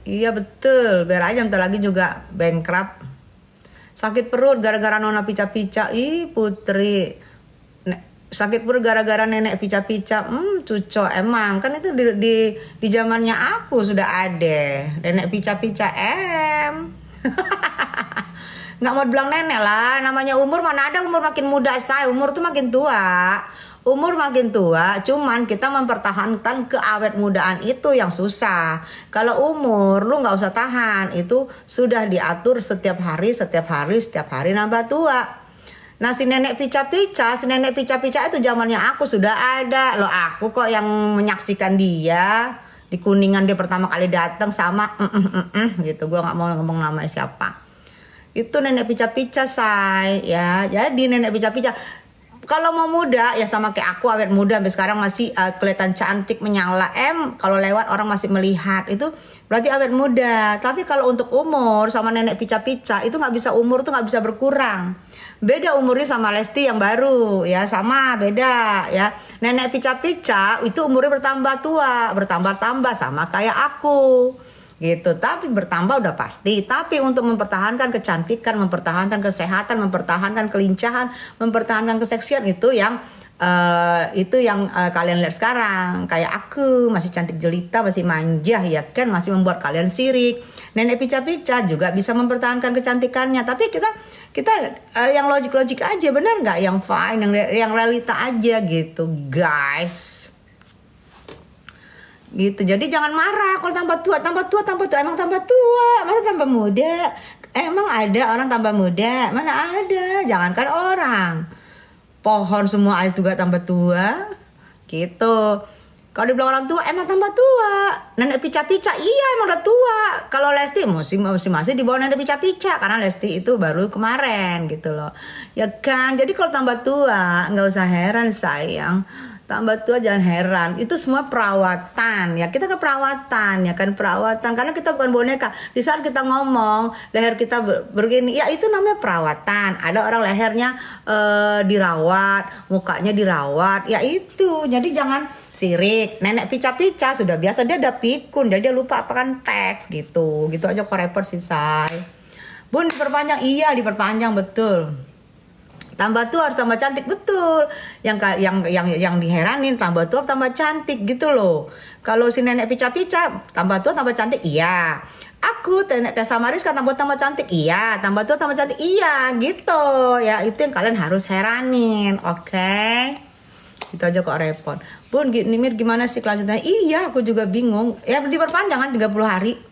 Iya betul, biar aja bentar lagi juga bankrupt. Sakit perut gara-gara nona pica-pica. Ih Putri, sakit perut gara-gara nenek pica-pica. Cuco emang kan itu di zamannya aku sudah ada nenek pica-pica nggak mau bilang nenek lah, namanya umur mana ada umur makin muda, saya umur tuh makin tua. Umur makin tua, cuman kita mempertahankan keawet mudaan itu yang susah. Kalau umur lu nggak usah tahan, itu sudah diatur setiap hari nambah tua. Nah si nenek pica-pica itu zamannya aku sudah ada. Loh aku kok yang menyaksikan dia di Kuningan, dia pertama kali datang sama gitu. Gua nggak mau ngomong nama siapa. Itu nenek pica-pica say ya. Jadi nenek pica-pica kalau mau muda ya sama kayak aku, awet muda sampai sekarang masih kelihatan cantik menyala. Kalau lewat orang masih melihat, itu berarti awet muda. Tapi kalau untuk umur sama nenek pica-pica itu nggak bisa, umur tuh nggak bisa berkurang. Beda umurnya sama Lesti yang baru ya, sama beda ya. Nenek pica-pica itu umurnya bertambah tua, bertambah-tambah sama kayak aku gitu. Tapi bertambah udah pasti. Tapi untuk mempertahankan kecantikan, mempertahankan kesehatan, mempertahankan kelincahan, mempertahankan keseksian, itu yang kalian lihat sekarang. Kayak aku masih cantik jelita, masih manja ya kan, masih membuat kalian sirik. Nenek pica-pica juga bisa mempertahankan kecantikannya. Tapi kita yang logik aja, benar nggak? Yang fine, yang realita aja gitu guys. Gitu. Jadi jangan marah kalau tambah tua. Emang tambah tua, masa tambah muda? Emang ada orang tambah muda? Mana ada. Jangankan orang, pohon semua juga tambah tua gitu. Kalau dibilang orang tua, emang tambah tua. Nenek pica-pica iya emang udah tua. Kalau Lesti masih di bawah nenek pica-pica, karena Lesti itu baru kemarin gitu loh ya kan. Jadi kalau tambah tua nggak usah heran sayang. Tambah tua jangan heran, itu semua perawatan ya. Kita ke perawatan ya kan, perawatan karena kita bukan boneka. Di saat kita ngomong leher kita begini ya, itu namanya perawatan. Ada orang lehernya dirawat, mukanya dirawat ya itu. Jadi jangan sirik. Nenek pica-pica sudah biasa, dia ada pikun, jadi dia lupa apakan teks gitu aja kok repot sih say. Bun diperpanjang, iya diperpanjang betul. Tambah tua harus tambah cantik, betul. Yang diheranin tambah tua tambah cantik gitu loh. Kalau si nenek pica-pica tambah tua tambah cantik, iya. Aku Tessa Mariska tambah cantik, iya. Tambah tua tambah cantik, iya gitu. Ya itu yang kalian harus heranin, oke? Itu aja kok repot. Bun, Nimir gimana sih kelanjutannya? Iya, aku juga bingung. Ya diperpanjang kan 30 hari.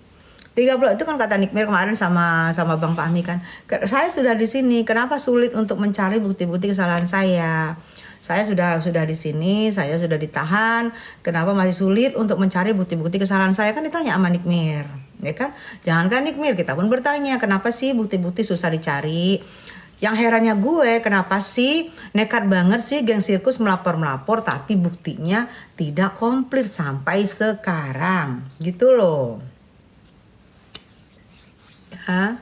30 itu kan kata Nikmir kemarin sama Bang Fahmi kan. Saya sudah di sini, kenapa sulit untuk mencari bukti-bukti kesalahan saya? Saya sudah di sini, saya sudah ditahan. Kenapa masih sulit untuk mencari bukti-bukti kesalahan saya? Kan ditanya sama Nikmir, ya kan? Jangankan Nikmir, kita pun bertanya, kenapa sih bukti-bukti susah dicari? Yang herannya gue, kenapa sih nekat banget sih geng sirkus melapor tapi buktinya tidak komplit sampai sekarang, gitu loh. Hah?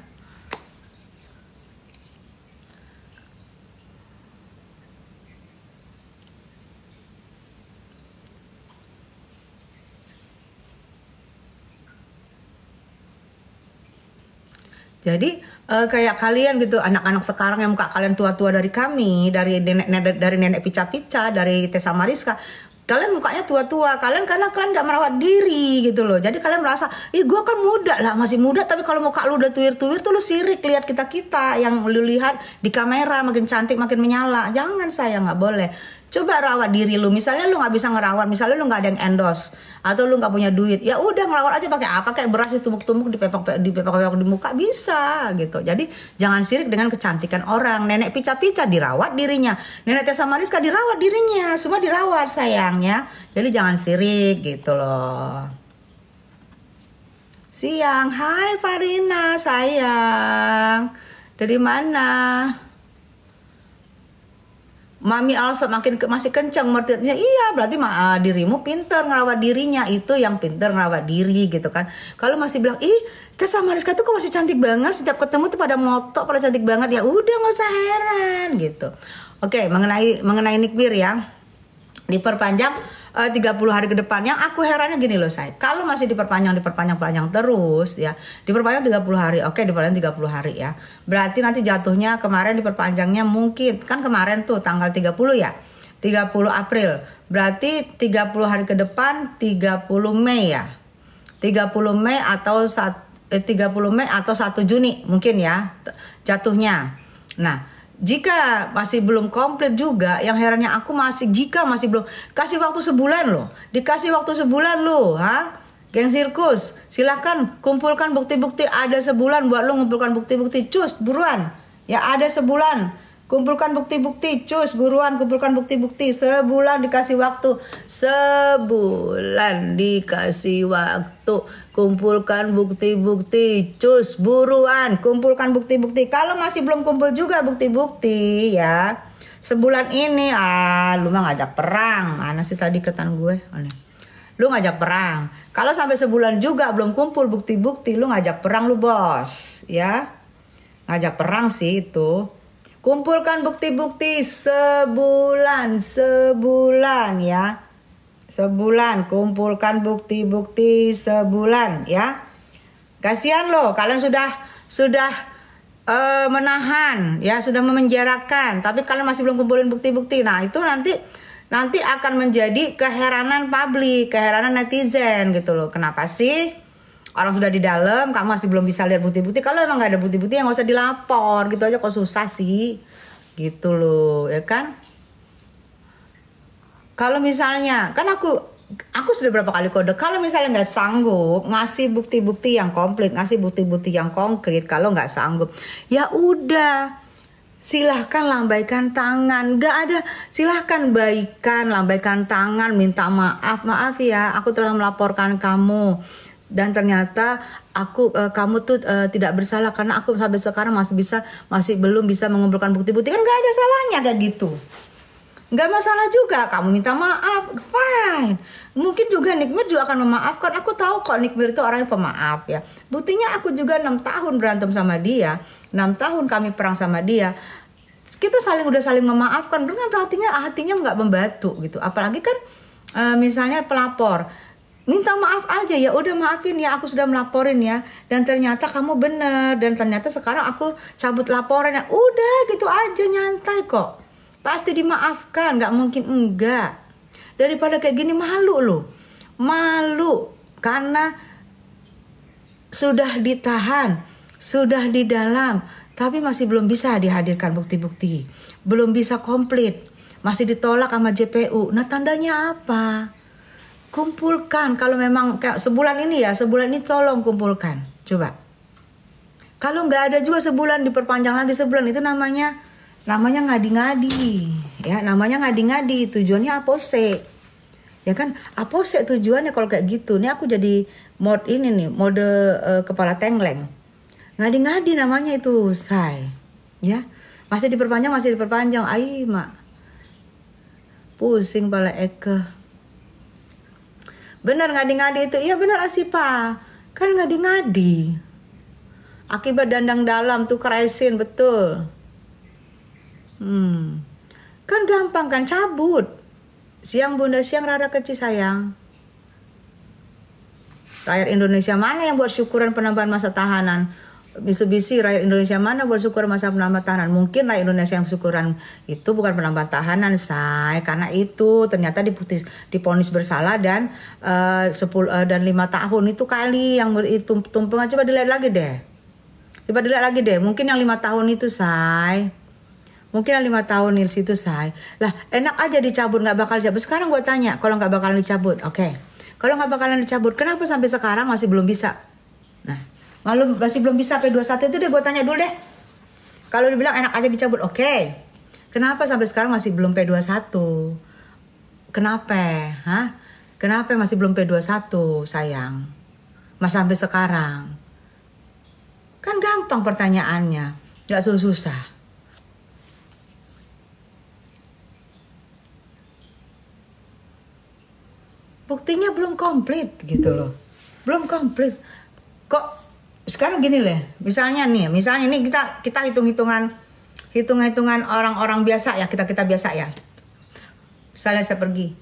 Jadi kayak kalian gitu, anak-anak sekarang yang muka kalian tua-tua dari kami, dari nenek pica-pica, dari Tessa Mariska, kalian mukanya tua-tua, kalian karena kalian nggak merawat diri gitu loh. Jadi kalian merasa, gue kan muda lah, masih muda, tapi kalau muka lu udah tuir-tuir tuh lu sirik lihat kita yang lu lihat di kamera makin cantik makin menyala. Jangan, saya nggak boleh. Coba rawat diri lu. Misalnya lu nggak bisa ngerawat, misalnya lu nggak ada yang endorse atau lu nggak punya duit, ya udah ngerawat aja pakai apa? Kayak beras ditumbuk-tumbuk dipepek di muka bisa gitu. Jadi jangan sirik dengan kecantikan orang. Nenek pica-pica dirawat dirinya, nenek Tessa Mariska dirawat dirinya, semua dirawat sayangnya. Jadi jangan sirik gitu loh. Siang, hai Farina sayang, dari mana? Mami Alsa masih kencang mertinya. Iya, berarti dirimu pinter ngerawat dirinya. Itu yang pinter ngerawat diri gitu kan. Kalau masih bilang, Tessa Mariska tuh kok masih cantik banget, setiap ketemu tuh pada moto, pada cantik banget, ya udah nggak usah heran gitu. Oke, mengenai Nikbir ya, diperpanjang 30 hari ke depan. Yang aku herannya gini loh, saya. Kalau masih diperpanjang terus ya. Diperpanjang 30 hari. Oke, diperpanjang 30 hari ya. Berarti nanti jatuhnya kemarin diperpanjangnya mungkin kan kemarin tuh tanggal 30 ya. 30 April. Berarti 30 hari ke depan 30 Mei ya. 30 Mei atau 30 Mei atau 1 Juni mungkin ya jatuhnya. Nah, jika masih belum komplit juga, yang herannya aku jika masih belum kasih waktu sebulan loh, dikasih waktu sebulan loh, geng sirkus, silahkan kumpulkan bukti-bukti, ada sebulan buat lo ngumpulkan bukti-bukti, cus buruan, ya ada sebulan. Kumpulkan bukti-bukti, cus buruan kumpulkan bukti-bukti, sebulan dikasih waktu, sebulan dikasih waktu, kumpulkan bukti-bukti, cus buruan kumpulkan bukti-bukti. Kalau masih belum kumpul juga bukti-bukti ya, sebulan ini lu mah ngajak perang. Mana sih tadi ketan gue? Lu ngajak perang. Kalau sampai sebulan juga belum kumpul bukti-bukti, lu ngajak perang lu bos, ya ngajak perang sih itu. Kumpulkan bukti-bukti sebulan ya. Sebulan kumpulkan bukti-bukti sebulan ya. Kasihan loh kalian sudah menahan ya, sudah memenjarakan, tapi kalian masih belum kumpulin bukti-bukti. Nah, itu nanti akan menjadi keheranan publik, keheranan netizen gitu loh. Kenapa sih? Orang sudah di dalam, kamu masih belum bisa lihat bukti-bukti. Kalau emang nggak ada bukti-bukti, ya nggak usah dilapor, gitu aja. Kok susah sih, gitu loh, ya kan? Kalau misalnya, kan aku sudah berapa kali kode. Kalau misalnya nggak sanggup ngasih bukti-bukti yang komplit, ngasih bukti-bukti yang konkret, kalau nggak sanggup, ya udah. Silahkan lambaikan tangan, nggak ada. Silahkan lambaikan tangan, minta maaf ya, aku telah melaporkan kamu. Dan ternyata kamu tuh tidak bersalah karena aku sampai sekarang masih belum bisa mengumpulkan bukti-bukti. Kan nggak ada salahnya kayak gitu, nggak masalah juga kamu minta maaf, fine. Mungkin juga Nikmir juga akan memaafkan. Aku tahu kok Nikmir itu orangnya pemaaf ya. Buktinya aku juga 6 tahun berantem sama dia, 6 tahun kami perang sama dia. Kita udah saling memaafkan, dengan hatinya nggak membatu gitu. Apalagi kan misalnya pelapor minta maaf aja, ya udah maafin ya, aku sudah melaporin ya, dan ternyata kamu bener, dan ternyata sekarang aku cabut laporannya, udah gitu aja, nyantai kok, pasti dimaafkan, nggak mungkin enggak. Daripada kayak gini malu karena sudah ditahan, sudah di dalam, tapi masih belum bisa dihadirkan bukti-bukti, belum bisa komplit, masih ditolak sama JPU. Nah, tandanya apa? Kumpulkan. Kalau memang kayak sebulan ini tolong kumpulkan. Coba. Kalau nggak ada juga sebulan, diperpanjang lagi sebulan, itu namanya ngadi-ngadi. Ya, namanya ngadi-ngadi. Tujuannya apose. Ya kan, apose tujuannya kalau kayak gitu. Nih aku jadi mode kepala tengleng. Ngadi-ngadi namanya itu, say. Ya. Masih diperpanjang. Ai, mak. Pusing pala Eke. Benar ngadi-ngadi itu, iya benar Asipa, kan ngadi-ngadi. Akibat dandang dalam tuh kresin, betul. Kan gampang kan, cabut. Siang bunda, siang rada kecil sayang. Rakyat Indonesia mana yang buat syukuran penambahan masa tahanan? Mitsubishi, rakyat Indonesia mana buat syukuran masa penambahan tahanan? Mungkin rakyat Indonesia yang syukuran itu bukan penambahan tahanan, say. Karena itu ternyata diponis bersalah dan 5 tahun itu kali yang itu tumpengan. Coba dilihat lagi deh. Mungkin yang 5 tahun itu, say. Mungkin yang 5 tahun itu, say. Lah, enak aja dicabut, nggak bakal dicabut. Sekarang gue tanya, kalau nggak bakalan dicabut, oke. Kalau nggak bakalan dicabut, kenapa sampai sekarang masih belum bisa? Nah, malu masih belum bisa P21 itu deh, gue tanya dulu deh. Kalau dibilang enak aja dicabut, oke. Kenapa sampai sekarang masih belum P21? Kenapa? Kenapa masih belum P21, sayang? Mas sampai sekarang. Kan gampang pertanyaannya, nggak susah. Buktinya belum komplit gitu loh. Belum komplit. Kok sekarang gini loh, misalnya nih kita hitung-hitungan orang-orang biasa ya, kita biasa ya. Misalnya saya pergi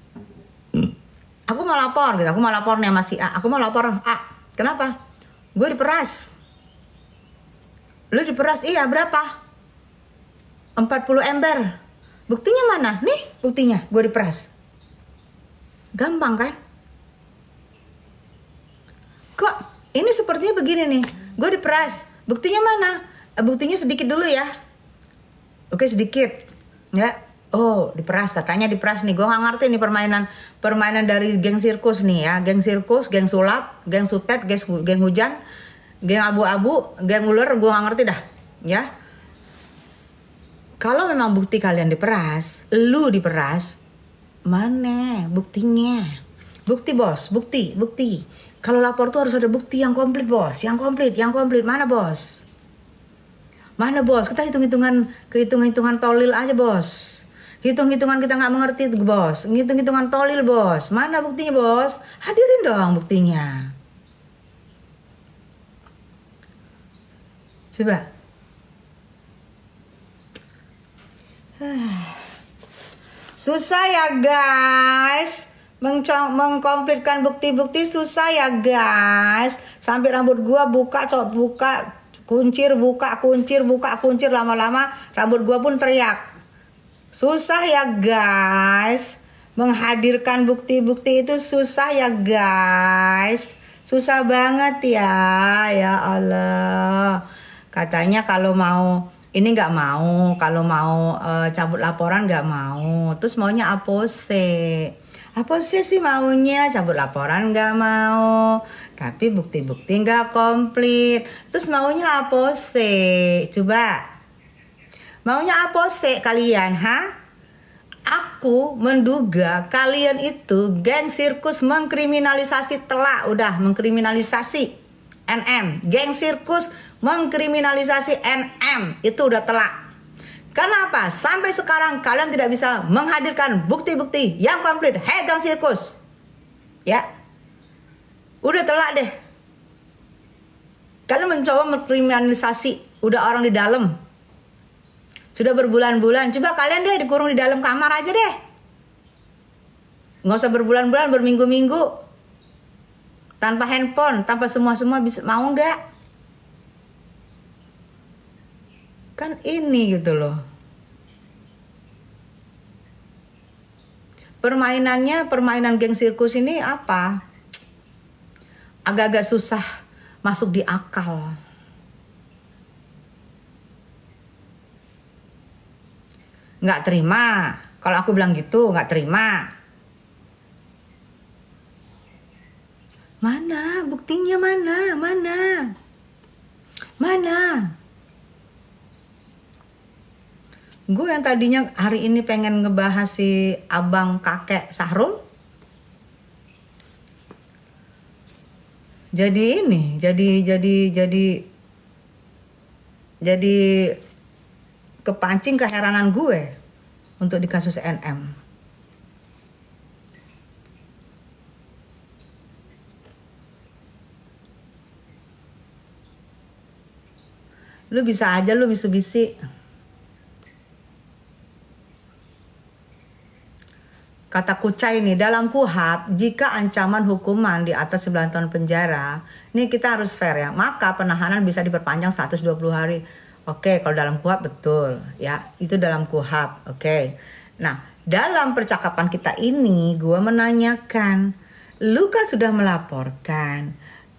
Aku mau lapor gitu, aku mau lapor nih sama si A, aku mau lapor A. Kenapa? Gue diperas. Lu diperas, iya berapa? 40 ember. Buktinya mana? Nih buktinya, gue diperas. Gampang kan? Kok ini sepertinya begini nih, gue diperas. Buktinya mana? Buktinya sedikit dulu ya. Oke sedikit, ya. Oh diperas, katanya diperas nih. Gue nggak ngerti nih permainan dari geng sirkus nih ya. Geng sirkus, geng sulap, geng sutet, geng hujan, geng abu-abu, geng ular. Gue nggak ngerti dah, ya. Kalau memang bukti kalian diperas, lu diperas, mana buktinya? Bukti bos, bukti. Kalau lapor tuh harus ada bukti yang komplit bos, yang komplit. Mana bos? Mana bos? Kita hitung-hitungan tolil aja bos. Hitung-hitungan kita nggak mengerti tuh bos. Hitung-hitungan tolil bos. Mana buktinya bos? Hadirin dong buktinya. Coba. Susah ya guys, mengkomplitkan bukti-bukti susah ya guys. Sampai rambut gua kuncir, lama-lama rambut gua pun teriak. Susah ya guys, menghadirkan bukti-bukti itu susah ya guys. Susah banget ya Allah. Katanya kalau mau ini nggak mau, kalau mau cabut laporan nggak mau. Terus maunya apose sih maunya, cabut laporan nggak mau. Tapi bukti-bukti nggak komplit. Terus maunya apose. Coba, maunya apose kalian, Aku menduga kalian itu geng sirkus mengkriminalisasi mengkriminalisasi NM. Geng sirkus mengkriminalisasi NM itu udah telak. Karena apa? Sampai sekarang kalian tidak bisa menghadirkan bukti-bukti yang komplit. Hei geng sirkus, ya udah telak deh. Kalian mencoba mengkriminalisasi udah orang di dalam sudah berbulan-bulan. Coba kalian deh dikurung di dalam kamar aja deh, nggak usah berbulan-bulan, berminggu-minggu, tanpa handphone, tanpa semua bisa. Mau nggak? Kan ini gitu loh. Permainan geng sirkus ini apa? Agak-agak susah masuk di akal. Nggak terima. Kalau aku bilang gitu, nggak terima. Mana buktinya, mana? Gue yang tadinya hari ini pengen ngebahas si abang kakek Sahrul, jadi kepancing keheranan gue untuk di kasus NM. Lu bisa aja lu bisu-bisi. Kata Kucai nih, dalam KUHP, jika ancaman hukuman di atas 9 tahun penjara, ini kita harus fair ya, maka penahanan bisa diperpanjang 120 hari. Oke, kalau dalam KUHP betul ya, itu dalam KUHP. Oke. Nah, dalam percakapan kita ini, gue menanyakan, lu kan sudah melaporkan,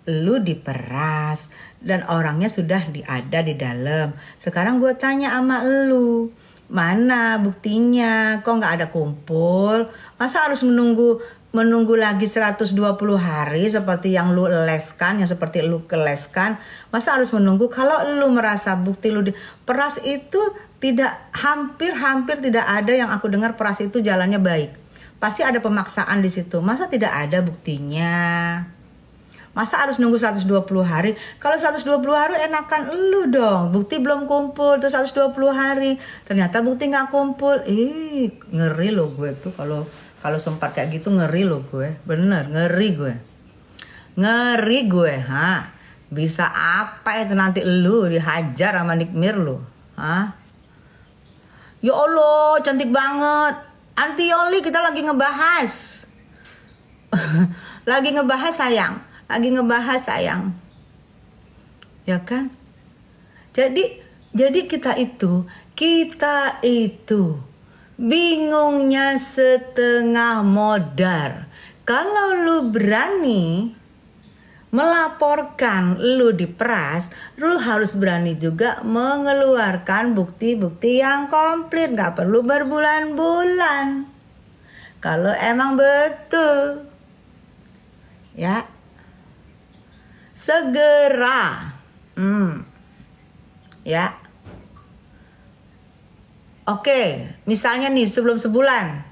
lu diperas, dan orangnya sudah ada di dalam. Sekarang gue tanya sama lu, mana buktinya? Kok nggak ada kumpul? Masa harus menunggu lagi 120 hari seperti yang lu leskan, yang seperti lu keleskan? Masa harus menunggu? Kalau lu merasa bukti lu diperas itu hampir tidak ada yang aku dengar peras itu jalannya baik. Pasti ada pemaksaan di situ. Masa tidak ada buktinya? Masa harus nunggu 120 hari? Kalau 120 hari enakan lu dong. Bukti belum kumpul terus 120 hari. Ternyata bukti nggak kumpul. Ngeri lo gue tuh kalau sempat kayak gitu, ngeri lo gue. Bener, ngeri gue. Bisa apa itu nanti lu dihajar sama Nikmir lu? Ya Allah, cantik banget. Anti Yoli, kita lagi ngebahas lagi ngebahas sayang, ya kan? Jadi kita itu bingungnya setengah modar. Kalau lu berani melaporkan lu diperas, lu harus berani juga mengeluarkan bukti-bukti yang komplit, gak perlu berbulan-bulan. Kalau emang betul, ya segera, ya. Oke, misalnya nih sebelum sebulan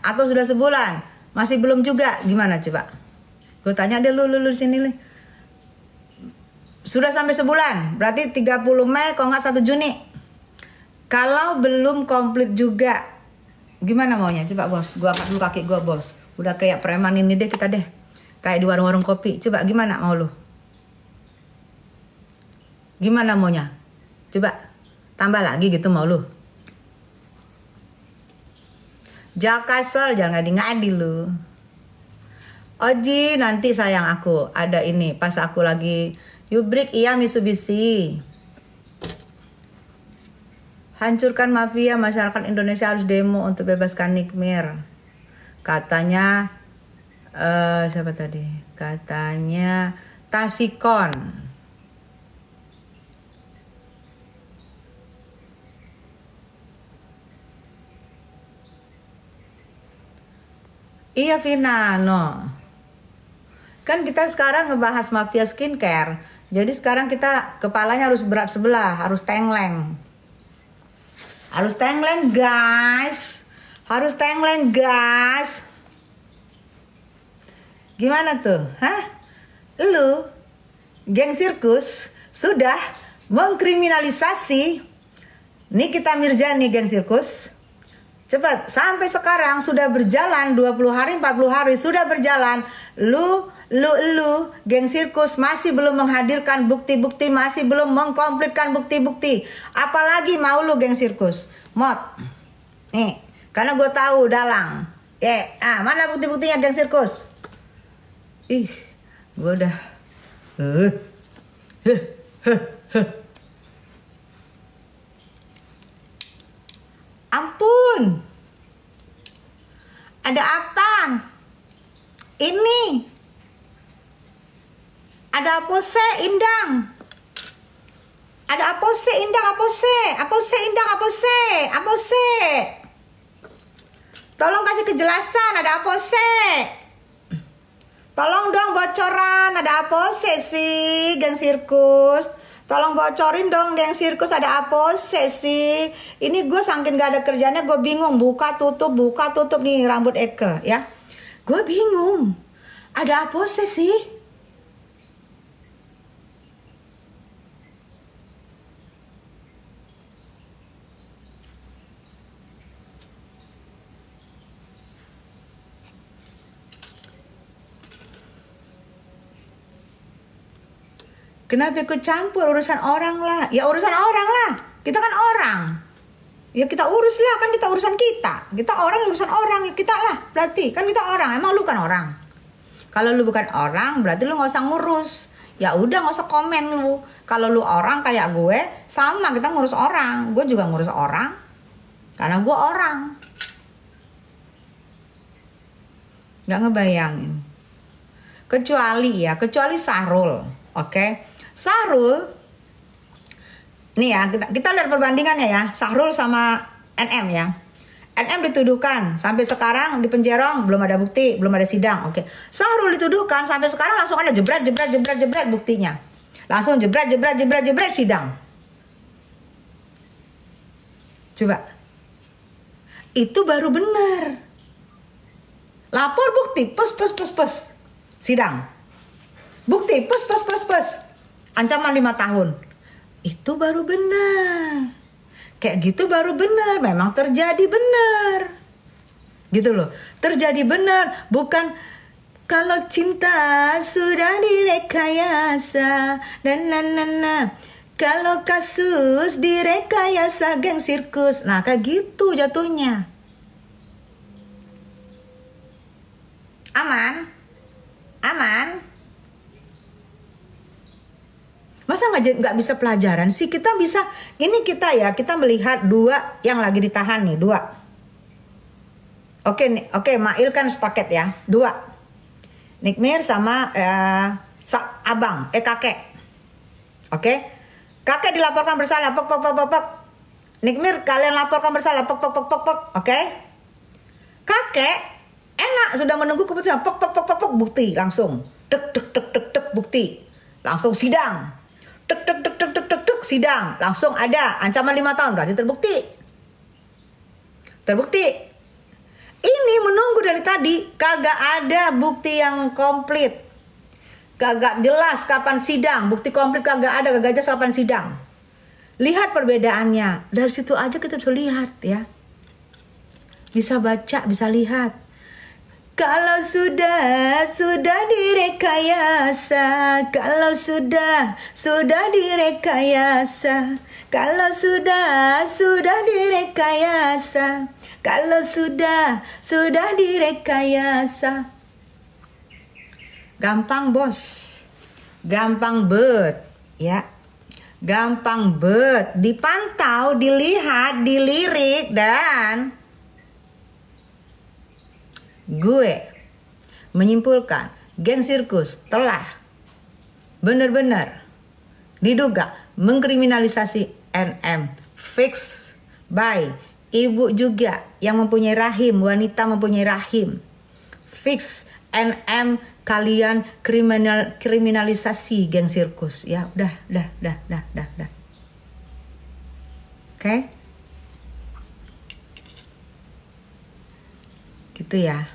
atau sudah sebulan masih belum juga, gimana coba? Gue tanya deh lu sini nih. Sudah sampai sebulan, berarti 30 Mei kalau nggak 1 Juni. Kalau belum komplit juga, gimana maunya? Coba bos, gua angkat dulu kaki gua bos. Udah kayak preman ini deh kita deh. Kayak di warung-warung kopi. Coba gimana mau lu? Gimana maunya? Coba tambah lagi gitu mau lu? Jangan kasar, jangan ngadi-ngadi lu. Oji, nanti sayang aku ada ini pas aku lagi Yubrik, iya Mitsubishi. Hancurkan mafia, masyarakat Indonesia harus demo untuk bebaskan Nikmir. Katanya siapa tadi? Katanya Tasikon. Iya Vina, no. Kan kita sekarang ngebahas mafia skincare. Jadi sekarang kita kepalanya harus berat sebelah, harus tengleng. Harus tengleng guys. Gimana tuh? Hah? Lu, geng sirkus, sudah mengkriminalisasi Nikita Mirzani, geng sirkus. Cepat, sampai sekarang sudah berjalan 20 hari, 40 hari sudah berjalan. Lu, geng sirkus masih belum menghadirkan bukti-bukti, masih belum mengkomplitkan bukti-bukti. Apalagi mau lu geng sirkus? Mot. Nih, karena gue tahu dalang. Mana bukti-buktinya geng sirkus? Ih, gue udah ampun. Ada apa? Ini. Ada apa sih, Indang? Ada apa sih, Indang? Apa sih, Indang? Apa sih? Tolong kasih kejelasan, ada apa sih? Tolong dong bocoran, ada apa sih, geng sirkus? Tolong bocorin dong geng sirkus, ada apa sih? Ini gue saking gak ada kerjanya, gue bingung. Buka tutup nih rambut Eke ya. Gue bingung. Ada apa sih? Kenapa ikut campur urusan orang lah? Ya urusan orang lah. Kita kan orang. Ya kita urus lah, kan kita urusan kita. Kita orang urusan orang, ya kita lah. Berarti kan kita orang. Emang lu kan orang? Kalau lu bukan orang, berarti lu nggak usah ngurus. Ya udah nggak usah komen lu. Kalau lu orang kayak gue, sama kita ngurus orang. Gue juga ngurus orang. Karena gue orang. Nggak ngebayangin. Kecuali Sahrul, oke? Sahrul, nih ya kita lihat perbandingannya ya, Sahrul sama NM ya. NM dituduhkan sampai sekarang di penjara belum ada bukti, belum ada sidang, oke. Sahrul dituduhkan sampai sekarang langsung ada jebret buktinya, langsung jebret sidang. Coba, itu baru benar. Lapor bukti, pus, sidang. Bukti, pus. Ancaman 5 tahun. Itu baru benar. Kayak gitu baru benar. Memang terjadi benar. Gitu loh. Terjadi benar. Bukan kalau cinta sudah direkayasa. Kalau kasus direkayasa geng sirkus. Nah kayak gitu jatuhnya. Aman? Aman? Masa nggak bisa pelajaran sih? Kita bisa, ini kita ya, kita melihat dua yang lagi ditahan nih, dua. Oke, Mail kan sepaket ya, dua. Nikmir sama abang, kakek. Oke, kakek dilaporkan bersalah, pok. Nikmir kalian laporkan bersalah, pok. Oke, kakek enak sudah menunggu keputusan, pok, bukti langsung, dek, bukti, langsung sidang. Tek, sidang, langsung ada ancaman 5 tahun, berarti terbukti. Ini menunggu dari tadi, kagak ada bukti yang komplit, kagak jelas kapan sidang, bukti komplit kagak ada, kagak jelas kapan sidang. Lihat perbedaannya, dari situ aja kita bisa lihat ya, bisa baca, bisa lihat. Kalau sudah direkayasa, kalau sudah direkayasa, kalau sudah direkayasa, kalau sudah direkayasa. Gampang bos, gampang bet, ya, gampang bet, dipantau, dilihat, dilirik, dan gue menyimpulkan geng sirkus telah benar-benar diduga mengkriminalisasi NM, fix by ibu juga yang mempunyai rahim, wanita mempunyai rahim, fix NM, kalian kriminalisasi geng sirkus ya. Udah. Oke? Gitu ya.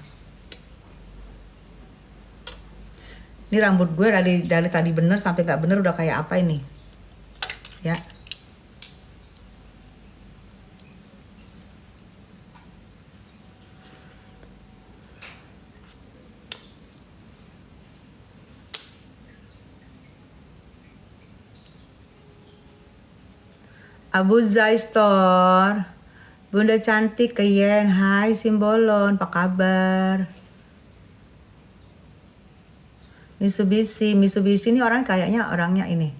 Ini rambut gue dari tadi bener sampai nggak bener udah kayak apa ini? Ya. Abu Zaistor, Bunda cantik Yen, hai Simbolon, apa kabar? Mitsubishi ini orang kayaknya orangnya ini.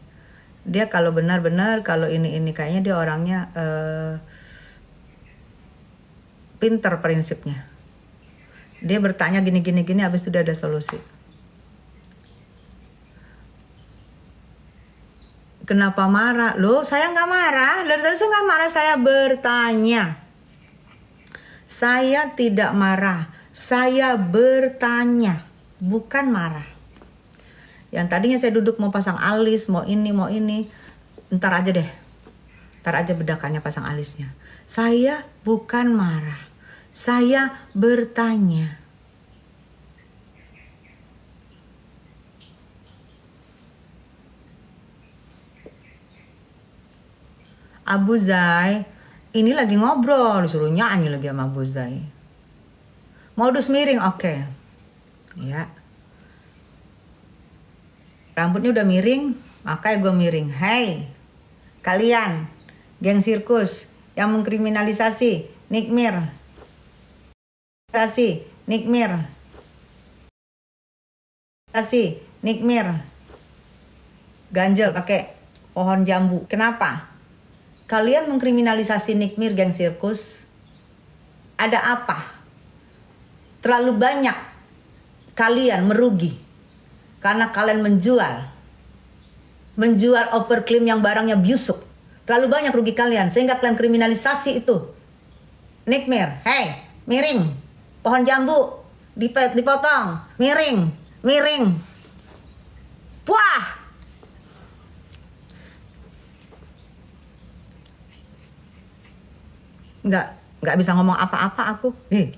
Dia kalau benar-benar kalau ini kayaknya dia orangnya pinter prinsipnya. Dia bertanya gini habis itu dia ada solusi. Kenapa marah? Loh, saya nggak marah. Dari tadi saya nggak marah, saya bertanya. Saya tidak marah, saya bertanya, bukan marah. Yang tadinya saya duduk mau pasang alis, mau ini, ntar aja deh. Ntar aja bedakannya pasang alisnya. Saya bukan marah, saya bertanya. Abu Zai, ini lagi ngobrol, disuruh nyanyi lagi sama Abu Zai. Modus miring, oke. Ya. Rambutnya udah miring, makanya gue miring. Hai, kalian, geng sirkus yang mengkriminalisasi Nikmir. Nikmir. Ganjel pakai pohon jambu. Kenapa? Kalian mengkriminalisasi Nikmir, geng sirkus. Ada apa? Terlalu banyak kalian merugi karena kalian menjual overclaim yang barangnya busuk. Terlalu banyak rugi kalian sehingga kalian kriminalisasi itu. Nikmir, hey, miring, pohon jambu dipotong, miring. Wah, nggak bisa ngomong apa-apa aku. Aduh.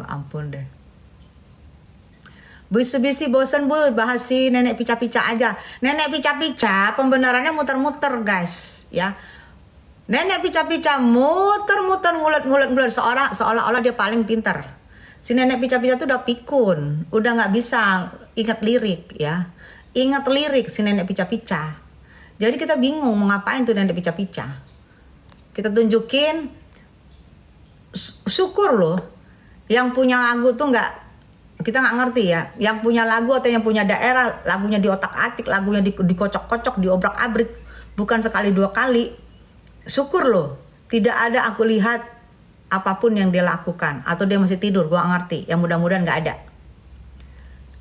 Ampun deh. Bu Sebisi bosan bu bahas si nenek pica-pica aja. Nenek pica-pica pembenarannya muter-muter guys ya. Nenek pica-pica muter-muter ngulet seolah-olah dia paling pintar. Si nenek pica-pica tuh udah pikun, udah nggak bisa ingat lirik ya. Ingat lirik si nenek pica-pica. Jadi kita bingung mau ngapain tuh nenek pica-pica. Kita tunjukin syukur loh. Yang punya lagu tuh kita nggak ngerti ya. Yang punya lagu atau yang punya daerah, lagunya diotak-atik, lagunya dikocok-kocok, diobrak-abrik, bukan sekali dua kali. Syukur loh. Tidak ada aku lihat apapun yang dia lakukan, atau dia masih tidur, gua nggak ngerti. Yang mudah-mudahan nggak ada.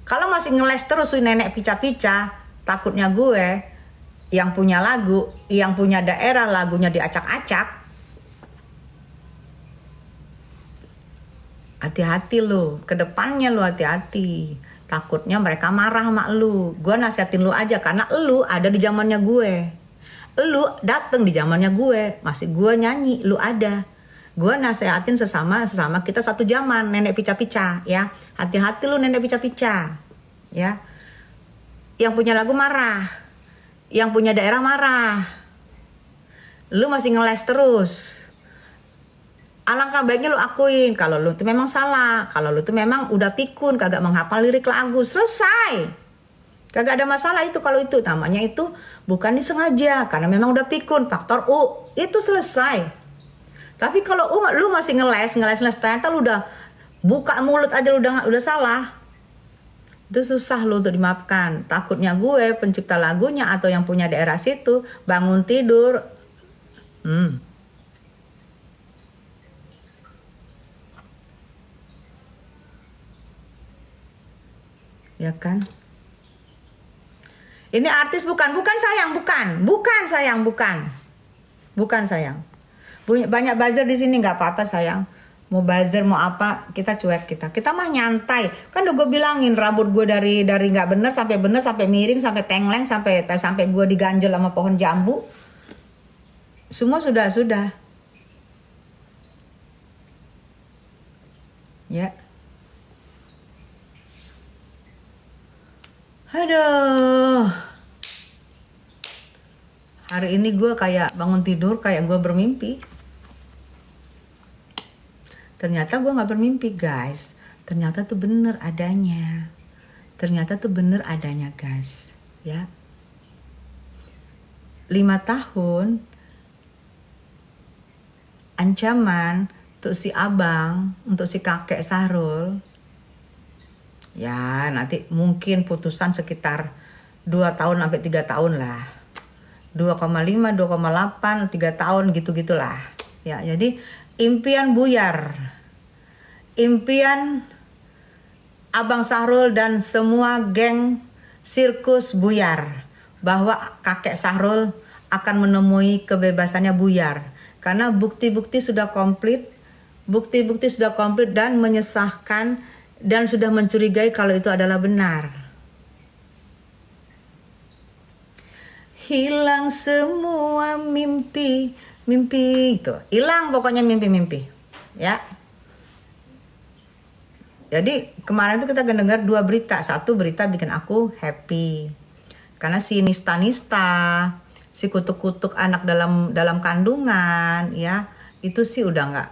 Kalau masih ngeles terus nenek pica-pica, takutnya gue yang punya lagu, yang punya daerah, lagunya diacak-acak. Hati-hati lu, kedepannya lu hati-hati. Takutnya mereka marah sama lu. Gue nasihatin lu aja karena lu ada di zamannya gue. Lu dateng di zamannya gue, masih gue nyanyi, lu ada. Gue nasihatin sesama kita satu zaman, nenek pica-pica ya. Hati-hati lu nenek pica-pica ya. Yang punya lagu marah, yang punya daerah marah. Lu masih ngeles terus. Alangkah baiknya lu akuin kalau lu tuh memang salah, kalau lu tuh memang udah pikun, kagak menghafal lirik lagu, selesai. Kagak ada masalah itu kalau itu, namanya itu bukan disengaja karena memang udah pikun, faktor U, itu selesai. Tapi kalau lu masih ngeles, ternyata lu udah buka mulut aja lu udah salah. Itu susah lu untuk dimaafkan. Takutnya gue pencipta lagunya atau yang punya daerah situ bangun tidur ya kan? Ini artis bukan sayang. Banyak buzzer di sini, nggak apa-apa sayang. Mau buzzer mau apa, kita cuek kita mah nyantai. Kan udah gue bilangin rambut gue dari nggak bener sampai miring, sampai tengleng, sampai gue diganjel sama pohon jambu. Semua sudah. Ya. Aduh. Hari ini gue kayak bangun tidur kayak gue bermimpi. Ternyata gue gak bermimpi guys. Ternyata tuh bener adanya guys. Ya. 5 tahun ancaman untuk si abang, untuk si kakek Sahrul. Ya nanti mungkin putusan sekitar 2 tahun sampai 3 tahun lah. 2,5, 2,8, 3 tahun gitu-gitulah. Ya, jadi impian buyar. Impian Abang Sahrul dan semua geng sirkus buyar. Bahwa kakek Sahrul akan menemui kebebasannya buyar. Karena bukti-bukti sudah komplit dan menyesahkan dan sudah mencurigai kalau itu adalah benar. Hilang semua mimpi itu. Hilang pokoknya mimpi. Ya. Jadi kemarin itu kita dengar 2 berita. Satu berita bikin aku happy. Karena si nista, si kutuk-kutuk anak dalam kandungan ya, itu sih udah nggak,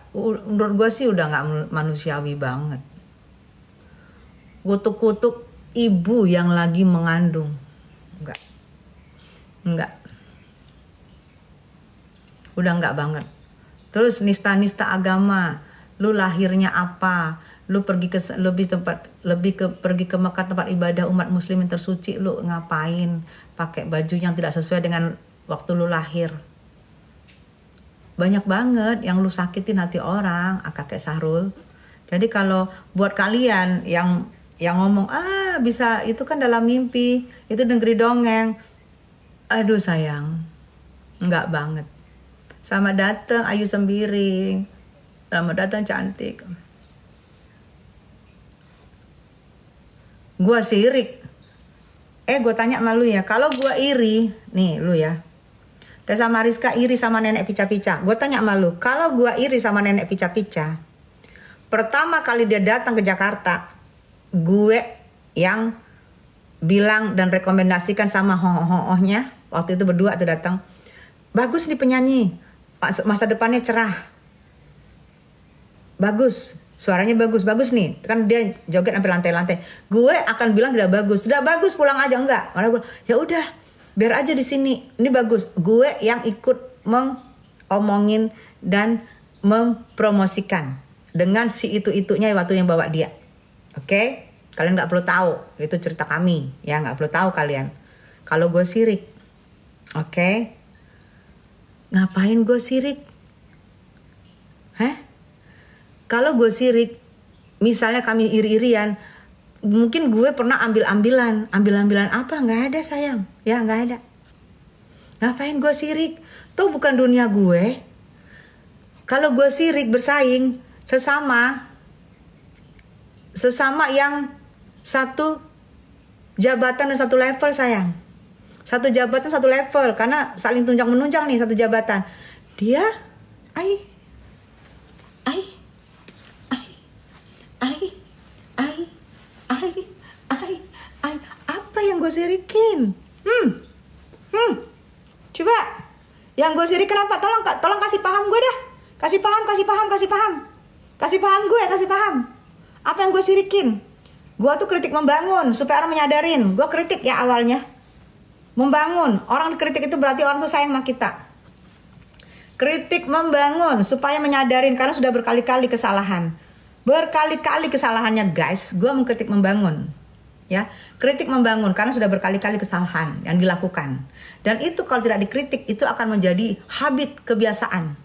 menurut gue sih udah nggak manusiawi banget. Kutuk-kutuk ibu yang lagi mengandung. Enggak. Udah enggak banget. Terus nista agama, lu lahirnya apa? Lu pergi ke pergi ke Mekah, tempat ibadah umat muslim yang tersuci, lu ngapain? Pakai baju yang tidak sesuai dengan waktu lu lahir. Banyak banget yang lu sakitin hati orang, kakek Sahrul. Jadi kalau buat kalian yang ngomong bisa itu kan dalam mimpi, itu negeri dongeng. Aduh sayang, enggak banget. Selamat datang Ayu Sembiring, selamat datang cantik. Gua sirik. Gue tanya sama lu ya, kalau gua iri, nih lu ya, Tessa Mariska iri sama nenek pica-pica. Gue tanya sama lu, kalau gua iri sama nenek pica-pica, pertama kali dia datang ke Jakarta, gue yang bilang dan rekomendasikan sama ho-ho-ohnya, waktu itu berdua tuh datang, bagus nih penyanyi, masa depannya cerah, bagus, suaranya bagus nih, kan dia joget sampai lantai-lantai. Gue akan bilang tidak bagus pulang aja, enggak. Malah gue, ya udah biar aja di sini, ini bagus. Gue yang ikut mengomongin dan mempromosikan dengan si itu-itunya waktu yang bawa dia. Oke? Kalian nggak perlu tahu, itu cerita kami. Ya, nggak perlu tahu kalian. Kalau gue sirik. Oke? Ngapain gue sirik? Hah? Kalau gue sirik, misalnya kami iri-irian, mungkin gue pernah ambil-ambilan apa? Nggak ada sayang. Ya, nggak ada. Ngapain gue sirik? Tuh bukan dunia gue. Kalau gue sirik bersaing sesama yang satu jabatan dan satu level sayang. Satu jabatan satu level karena saling tunjang menunjang nih satu jabatan. Dia apa yang gue sirikin? Coba yang gue sirikin apa? Tolong kasih paham gue dah. Kasih paham gue, kasih paham. Apa yang gue sirikin? Gue tuh kritik membangun supaya orang menyadarin. Gue kritik ya awalnya membangun. Orang kritik itu berarti orang tuh sayang sama kita. Kritik membangun supaya menyadarin karena sudah berkali-kali kesalahan. Berkali-kali kesalahannya guys. Gue mengkritik membangun. Ya, kritik membangun karena sudah berkali-kali kesalahan yang dilakukan. Dan itu kalau tidak dikritik itu akan menjadi habit kebiasaan.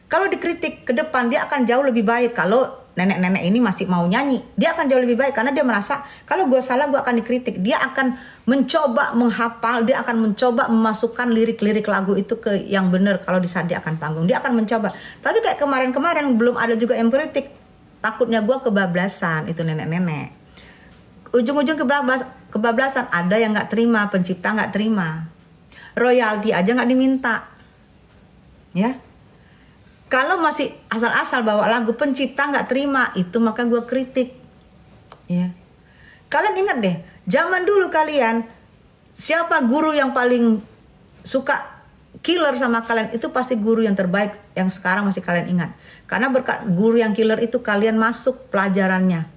Kalau dikritik ke depan dia akan jauh lebih baik. Kalau nenek-nenek ini masih mau nyanyi, dia akan jauh lebih baik karena dia merasa kalau gue salah gue akan dikritik. Dia akan mencoba menghafal, dia akan mencoba memasukkan lirik-lirik lagu itu ke yang benar kalau di saat dia akan panggung. Dia akan mencoba. Tapi kayak kemarin-kemarin belum ada juga yang kritik. Takutnya gue kebablasan itu nenek-nenek. Ujung-ujung kebablasan ada yang nggak terima, pencipta nggak terima. Royalti aja nggak diminta. Ya. Kalau masih asal-asal bawa lagu pencipta nggak terima, itu maka gue kritik. Ya. Kalian ingat deh, zaman dulu kalian, siapa guru yang paling suka killer sama kalian, itu pasti guru yang terbaik yang sekarang masih kalian ingat. Karena berkat guru yang killer itu kalian masuk pelajarannya.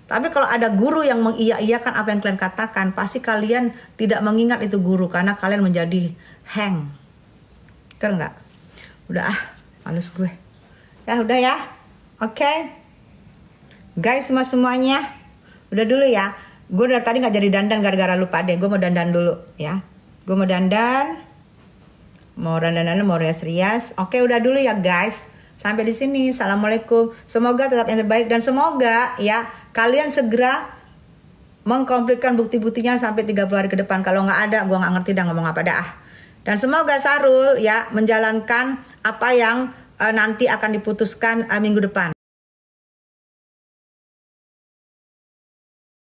Tapi kalau ada guru yang mengiya-iyakan apa yang kalian katakan, pasti kalian tidak mengingat itu guru karena kalian menjadi hang. Betul nggak? Udah males gue. Ya udah ya. Oke. Guys semuanya. Udah dulu ya. Gue dari tadi nggak jadi dandan gara-gara lupa deh. Gue mau dandan dulu ya. Gue mau dandan. Mau rias-rias. Oke udah dulu ya guys. Sampai di sini. Assalamualaikum. Semoga tetap yang terbaik dan semoga ya kalian segera mengkomplitkan bukti-buktinya sampai 30 hari ke depan. Kalau nggak ada, gue nggak ngerti dah ngomong apa dah. Dan semoga Sarul ya menjalankan apa yang nanti akan diputuskan minggu depan.